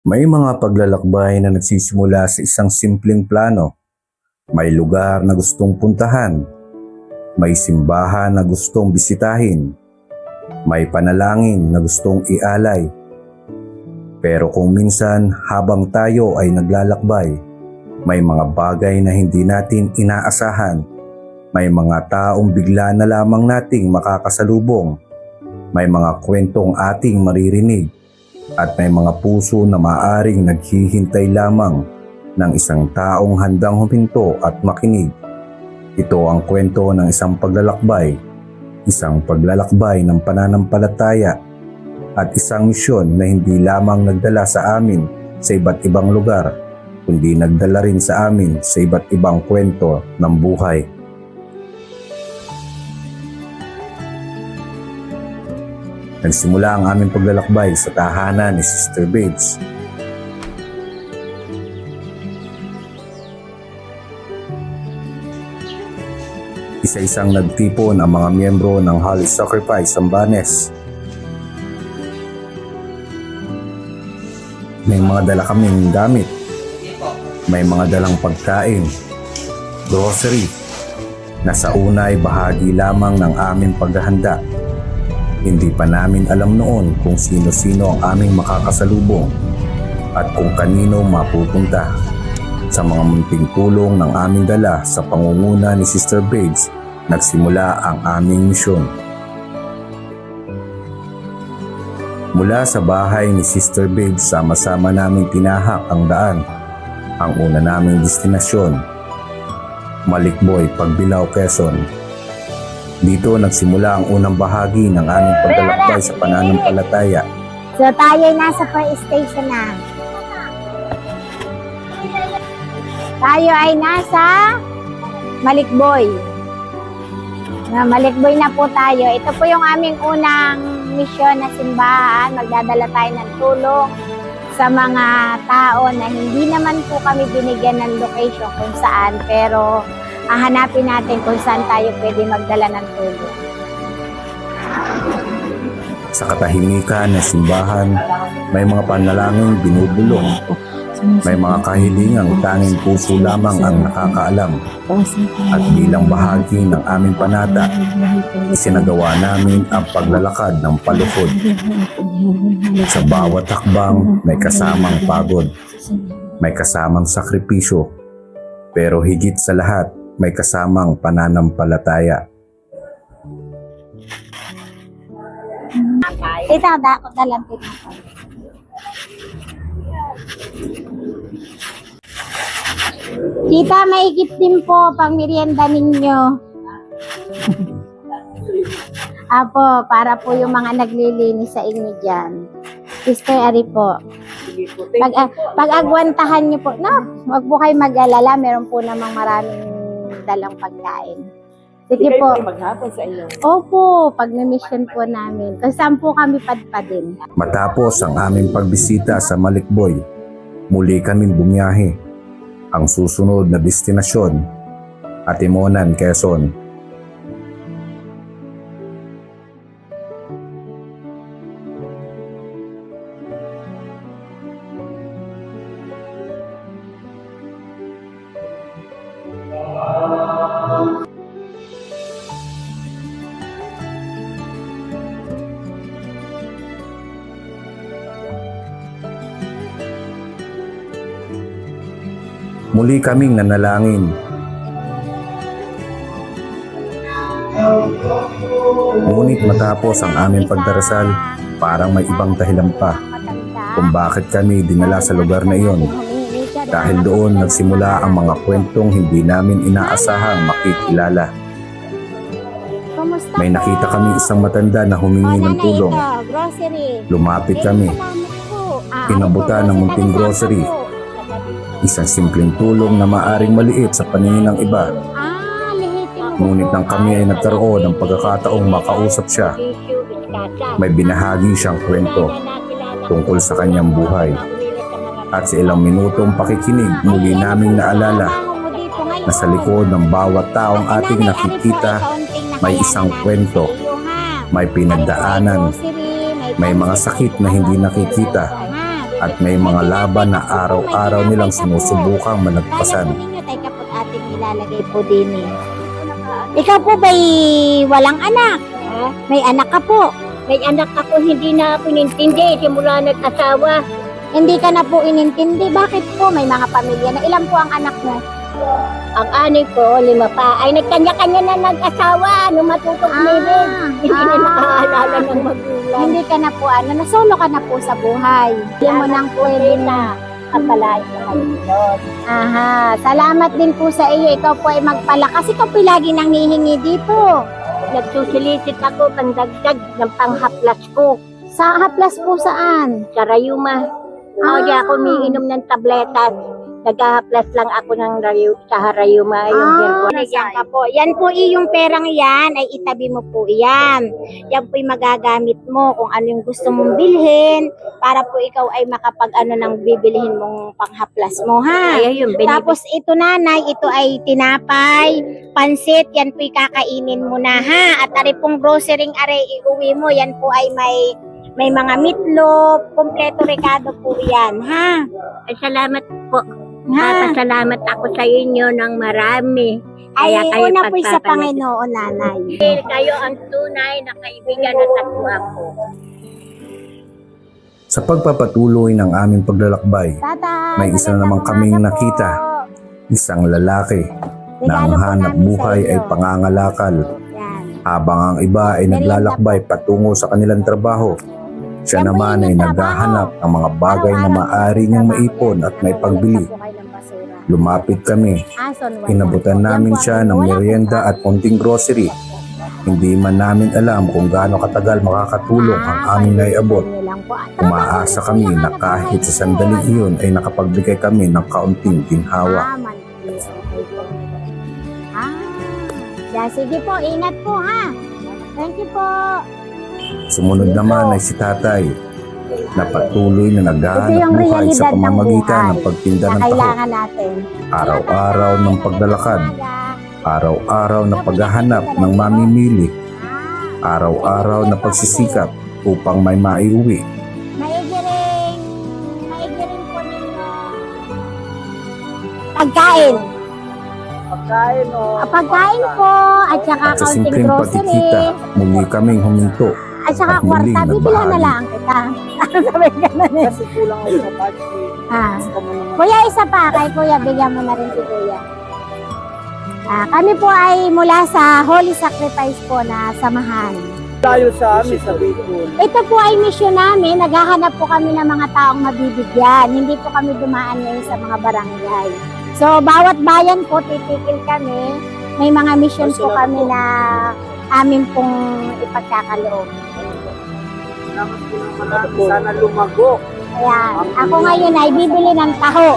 May mga paglalakbay na nagsisimula sa isang simpleng plano. May lugar na gustong puntahan. May simbahan na gustong bisitahin. May panalangin na gustong ialay. Pero kung minsan habang tayo ay naglalakbay, may mga bagay na hindi natin inaasahan. May mga taong bigla na lamang nating makakasalubong. May mga kwentong ating maririnig. At may mga puso na maaring naghihintay lamang ng isang taong handang huminto at makinig. Ito ang kwento ng isang paglalakbay ng pananampalataya at isang misyon na hindi lamang nagdala sa amin sa iba't ibang lugar, kundi nagdala rin sa amin sa iba't ibang kwento ng buhay. Nagsimula ang aming paglalakbay sa tahanan ni Sister Babes. Isa-isang nagtipon ang mga miyembro ng Holy Sacrifice Sambanes. May mga dala kaming gamit. May mga dalang pagkain, grocery, na sa una ay bahagi lamang ng aming paghahanda. Hindi pa namin alam noon kung sino-sino ang aming makakasalubong at kung kanino mapupunta. Sa mga munting tulong ng aming dala sa pangunguna ni Sister Babes, nagsimula ang aming misyon. Mula sa bahay ni Sister Babes, sama-sama naming tinahak ang daan. Ang una naming destinasyon, Malikboy, Pagbilao, Quezon. Dito nagsimula ang unang bahagi ng aming paglalakbay sa pananampalataya. So tayo nasa first station na. Tayo ay nasa Malikboy. Malikboy na po tayo. Ito po yung aming unang misyon na simbahan. Magdadala tayo ng tulong sa mga tao na hindi naman po kami binigyan ng location kung saan, pero hahanapin natin kung saan tayo pwede magdala ng tulong. Sa katahimikan ng simbahan, may mga panalangin binubulong. May mga kahilingang tanging puso lamang ang nakakaalam. At bilang bahagi ng aming panata, isinagawa namin ang paglalakad ng palukod. Sa bawat hakbang, may kasamang pagod. May kasamang sakripisyo. Pero higit sa lahat, may kasamang pananampalataya. Tita, dalang tita. Tita, maigip din po pang merienda ninyo. Apo, para po yung mga naglilinis sa inyo dyan. Sister Ari po. Pag-agwantahan nyo po, no, wag po kayo mag-alala, meron po namang maraming dalang pagkain. Sige po. Maghapon sa inyo. Opo, pag na-mission po namin. Kung saan po kami padpadin. Matapos ang aming pagbisita sa Malikboy, muli kaming bumiyahe. Ang susunod na destinasyon, Atimonan, Quezon. Muli kaming nanalangin. Ngunit matapos ang aming pagdarasal, parang may ibang dahilan pa kung bakit kami dinala sa lugar na iyon. Dahil doon nagsimula ang mga kwentong hindi namin inaasahang makikilala. May nakita kami isang matanda na humingi ng tulong. Lumapit kami. Inabutan ng munting grocery. Isang simpleng tulong na maaring maliit sa paningin ng iba. Ngunit nang kami ay nagkaroon ng pagkakataong makausap siya, may binahagi siyang kwento tungkol sa kanyang buhay. At sa ilang minutong pakikinig, muli naming naalala na sa likod ng bawat taong ating nakikita, may isang kwento, may pinagdaanan, may mga sakit na hindi nakikita, at may mga laban na araw-araw nilang sinusubukang malagpasan. Kaya po ninyo, tay kapot ating ilalagay po din eh. Ikaw po ba'y walang anak? May anak ka po. May anak ako, hindi na ako nintindi simula nag-asawa. Hindi ka na po inintindi. Bakit po? May mga pamilya na. Ilan po ang anak mo? Ang anay ko, 5 pa, ay nagkanya-kanya na nag-asawa nung matutong living. Hindi na nakaalala ng magulang. Hindi ka na po nasolo ka na po sa buhay. Hindi mo nang pwede na. Kapalay sa Panginoon. Aha, salamat din po sa iyo. Ikaw po ay magpalakas. Ikaw po lagi nang hihingi dito. Nagsusulisit ako pandagdag ng panghaplas ko Sa haplas po saan? sa rayuma. Hindi ako umiinom ng tabletas. Nagahaplas lang ako ng sa rayuma. Yung Yan ka po. Yan po yung perang yan ay itabi mo po yan. Yan po yung magagamit mo kung ano yung gusto mong bilhin para po ikaw ay makapag ng bibilihin mong panghaplas mo ha. Ay, yun, Tapos ito nanay, ito ay tinapay, pansit, yan po kakainin mo na ha. At ari pong grocery are iuwi mo, yan po ay may mga meatloaf, kompleto rekado po yan ha. Ay, salamat po. Ha. Papasalamat ako sa inyo ng marami. Ay, Kaya kayo una po sa pagpapalit. Panginoon nanay. Kayo ang tunay na kaibigan at katwa ko. Sa pagpapatuloy ng aming paglalakbay, Tatay, may isa na naman magandang kaming umaga nakita. po. Isang lalaki na ang Regalo po hanap namin buhay sa ay iyo. pangangalakal, Yan. habang ang iba ay naglalakbay patungo sa kanilang trabaho. Siya Yan po naman yung ay trabaho. naghahanap ng mga bagay na maaari niyang maipon at may pagbili. Lumapit kami. Inabutan namin siya ng merienda at konting grocery. Hindi man namin alam kung gaano katagal makakatulong ang aming naiabot. Umaasa kami na kahit sa sandaling iyon ay nakapagbigay kami ng kaunting ginhawa. Sige po, ingat po ha. Thank you po. Sumunod naman ay si tatay na patuloy na Ito naghahanap yung buhay sa realidad ng pamamagitan buhay ng pagtinda na ng taho. kailangan natin. Araw-araw ng paglalakad, araw-araw na paghahanap ng mamimili, araw-araw na pagsisikap upang may maiuwi. Maigiring po ninyo. Pagkain. Pagkain po. At saka At sa kaunting simpleng grocery. pagkikita, muli kaming huminto. At saka at muling kwarta. Bibilan na nagbahagi. lang kita. Sabi ganun eh. Kasi kulang ako sa budget. Ah. Kamo naman. Kuya, isa pa. Kay kuya, bigyan mo na rin si kuya. Kami po ay mula sa Holy Sacrifice po na samahan. Tayo sa amin sa Bicol. Ito po ay mission namin. Naghahanap po kami ng mga taong mabibigyan. Hindi po kami dumaan ngayon sa mga barangay. So, bawat bayan po, titikil kami. May mga mission po kami na amin pong ipagkakaloob. Salamat po ng marami. Sana lumago. Ayan. Ako ngayon ay bibili ng taho.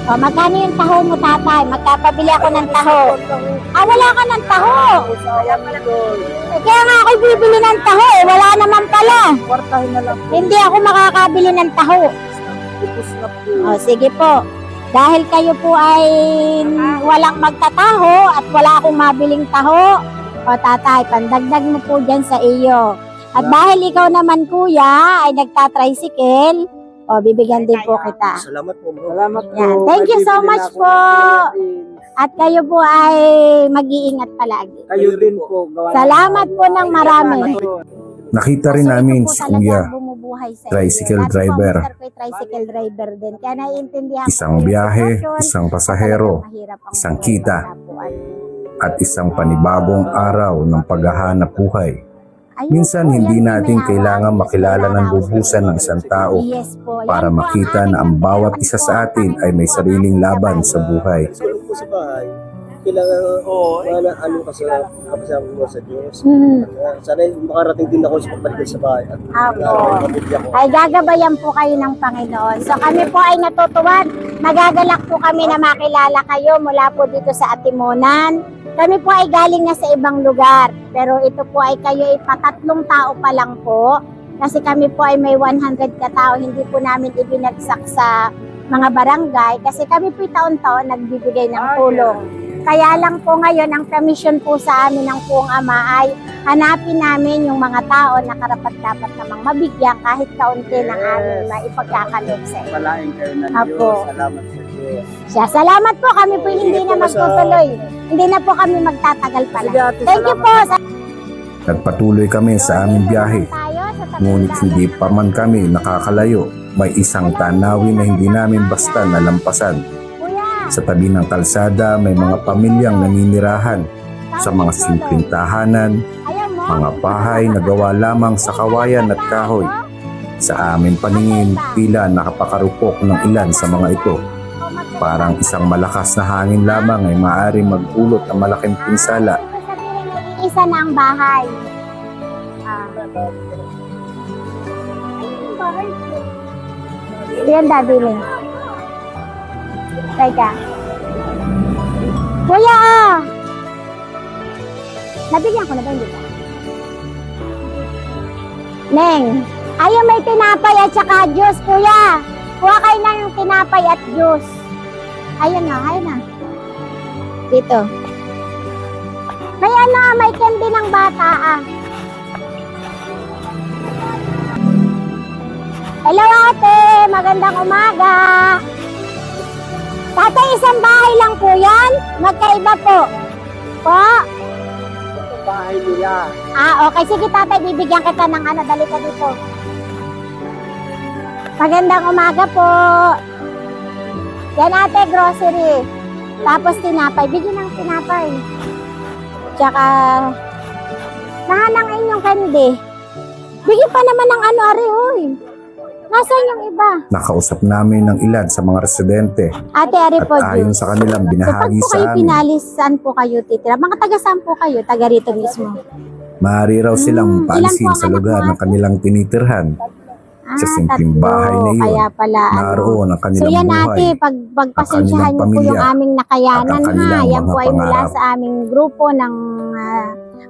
O, magkano yung taho mo, tatay? Magkapabili ako ng taho. Wala ka ng taho. Kaya nga ako bibili ng taho eh. Wala naman pala. Kwartahin na lang po. Hindi ako makakabili ng taho. Upos na po. O, sige po. Dahil kayo po ay walang magtataho at wala akong mabiling taho, o tatay, pandagdag mo po dyan sa iyo. At dahil ikaw naman kuya ay nagtatricycle, o bibigyan din po kita. Salamat po. Salamat po. Yan. Thank you so Bibili much na ako po. ng At kayo po ay mag-iingat palagi. Kayo din po. Gawa- Salamat po ng marami. Nakita rin So, ito namin po si talaga Kuya, ang bumubuhay sa tricycle inyo. Dati po, driver. Mr. Kuya, tricycle driver din. Kaya naiintindihan ko Isang po yung biyahe, sitwasyon. isang pasahero, Talagang mahirap ang isang buhay kita, pagkapuan. at isang panibagong araw ng paghahanap buhay. Ayun Minsan po, hindi yan po, natin may kailangan awa. makilala ng lubusan ng isang tao Yes po. Yan para po makita ang na ang aming bawat pagkakas isa po. sa atin ay may sariling laban sa buhay. Tulong po sa bahay. Kailangan ano kasi kapasama mo sa Diyos. Sana makarating din ako sa pagbalik sa bahay. At Apo. pamilya ko. Ay gagabayan po kayo ng Panginoon. So kami po ay natutuwa. Nagagalak po kami na makilala kayo mula po dito sa Atimonan. Kami po ay galing na sa ibang lugar. Pero ito po ay kayo ay patatlong tao pa lang po. Kasi kami po ay may 100 katao. Hindi po namin ibinagsak sa mga barangay. Kasi kami po ay taon-taon nagbibigay ng tulong. Kaya lang po ngayon, ang permission po sa amin ng Puong Ama ay hanapin namin yung mga tao na karapat-dapat namang mabigyan kahit kaunti ng aming maipagkakalob sa inyo. Palain kayo ng Apo. Diyos. Salamat sa Diyos. Siya, salamat po. Kami po hindi Ingat na po sa- magtutuloy. Hindi na po kami magtatagal pala. Sige, ate, Thank you salamat. po. Nagpatuloy kami sa aming biyahe. Ngunit hindi pa man kami nakakalayo, may isang tanawin na hindi namin basta nalampasan. Kuya, Sa tabi ng kalsada may mga pamilyang naninirahan sa mga simpleng tahanan, ayaw mo? mga bahay na gawa lamang sa kawayan at kahoy. Sa aming paningin, tila nakapakarupok ng ilan sa mga ito. Parang isang malakas na hangin lamang ay maaaring magdulot ng malaking pinsala. Isa na ang bahay. Yan, Daddy. Teka. Kuya! Nabigyan ko na ba hindi ka? Neng, ayaw may tinapay at saka juice, kuya. Kuha kayo na yung tinapay at juice. Ayun na. Dito. May may candy ng bata Hello ate, magandang umaga. Tatay, isang bahay lang po yan? Magkaiba po. Po? Ito bahay nila. Okay. Sige tatay, bibigyan kita ng dali ka dito. Magandang umaga po. Yan ate, grocery. Tapos tinapay. Bigyan ng tinapay. Tsaka, nahanang inyong candy. Bigyan pa naman ng ari, hoy. Nasaan yung iba? Nakausap namin ng ilan sa mga residente Ate, ari at po, ayon Diyos. sa kanilang So, pag binahagi po sa kayo amin, pinalis, saan po kayo titira? Mga taga saan po kayo? Taga rito mismo. maaari raw silang Ilan paalisin po ang sa anak lugar mo, ng ate? kanilang tinitirhan. Sa simpleng tatlo. bahay na iyon, Kaya pala, Naroon ang So kanilang yan buhay. ate, pagpasensyahan niyo po pamilya yung aming nakayanan at ang ha. kanilang Yan po mga ay mula pangarap. sa aming grupo ng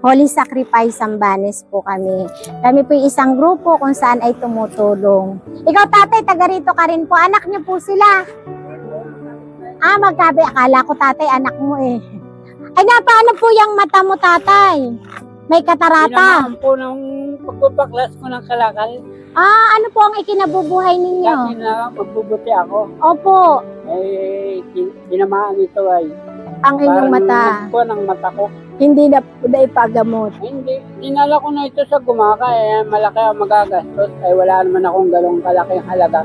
Holy Sacrifice Sambanes po kami. Kami po yung isang grupo kung saan ay tumutulong. Ikaw tatay, taga rito ka rin po. Anak niyo po sila. Magkabi. Akala ko tatay, anak mo eh. Ay paano po yung mata mo tatay? May katarata. Tinamaan po ng pagbabaklas ko ng kalakal. Ano po ang ikinabubuhay ninyo? Dati na magbubuti ako. Opo, Tinamaan ito ay. ang inyong mata. Po ng mata ko. Hindi na ipagamot. Hindi. Dinala ko na ito sa gumaka. Malaki ang magagastos. Ay wala naman akong galong kalaking halaga.